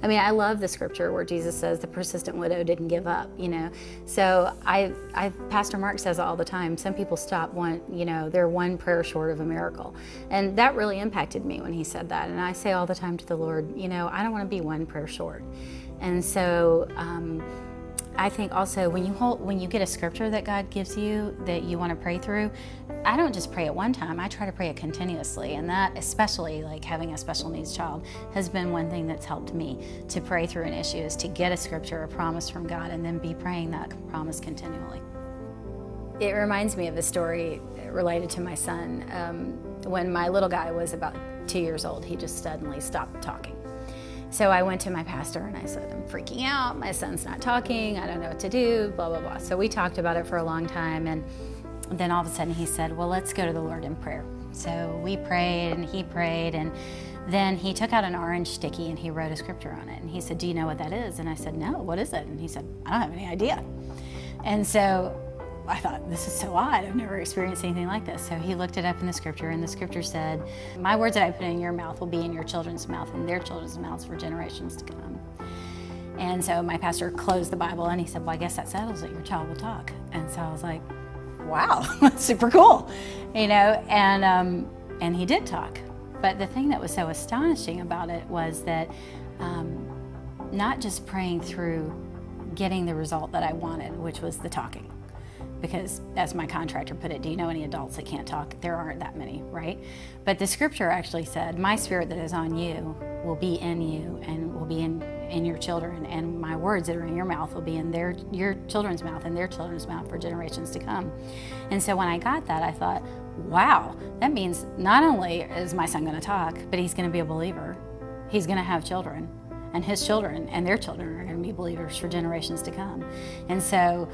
I mean, I love the scripture where Jesus says the persistent widow didn't give up, So Pastor Mark says all the time, some people stop they're one prayer short of a miracle. And that really impacted me when he said that. And I say all the time to the Lord, I don't want to be one prayer short. And so I think also when you get a scripture that God gives you that you want to pray through, I don't just pray it one time, I try to pray it continuously. And that, especially like having a special needs child, has been one thing that's helped me to pray through an issue, is to get a scripture, a promise from God, and then be praying that promise continually. It reminds me of a story related to my son. When my little guy was about 2 years old, he just suddenly stopped talking. So I went to my pastor and I said, I'm freaking out, my son's not talking, I don't know what to do, blah, blah, blah. So we talked about it for a long time, and then all of a sudden he said, well, let's go to the Lord in prayer. So we prayed and he prayed, and then he took out an orange sticky and he wrote a scripture on it. And he said, do you know what that is? And I said, no, what is it? And he said, I don't have any idea. And so I thought, this is so odd. I've never experienced anything like this. So he looked it up in the scripture, and the scripture said, my words that I put in your mouth will be in your children's mouth and their children's mouths for generations to come. And so my pastor closed the Bible and he said, well, I guess that settles it. Your child will talk. And so I was like, wow, that's super cool, and he did talk. But the thing that was so astonishing about it was that not just praying through getting the result that I wanted, which was the talking. Because as my contractor put it, do you know any adults that can't talk? There aren't that many, right? But the scripture actually said, my spirit that is on you will be in you and will be in your children, and my words that are in your mouth will be in your children's mouth and their children's mouth for generations to come. And so when I got that, I thought, wow, that means not only is my son going to talk, but he's going to be a believer. He's going to have children, and his children and their children are going to be believers for generations to come. And so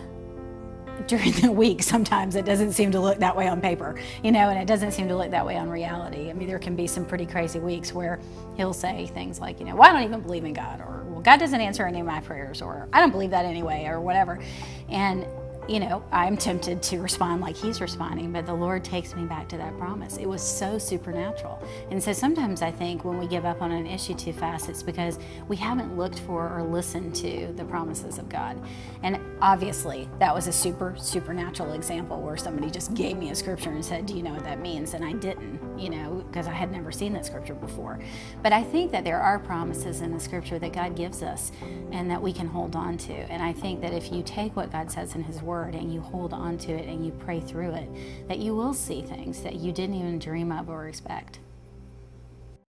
during the week, sometimes it doesn't seem to look that way on paper, and it doesn't seem to look that way on reality. I mean, there can be some pretty crazy weeks where he'll say things like, well, I don't even believe in God, or, well, God doesn't answer any of my prayers, or I don't believe that anyway, or whatever. And I'm tempted to respond like he's responding, but the Lord takes me back to that promise. It was so supernatural. And so sometimes I think when we give up on an issue too fast, it's because we haven't looked for or listened to the promises of God. And obviously that was a supernatural example where somebody just gave me a scripture and said, do you know what that means? And I didn't, because I had never seen that scripture before. But I think that there are promises in the scripture that God gives us and that we can hold on to. And I think that if you take what God says in his word and you hold on to it and you pray through it, that you will see things that you didn't even dream of or expect.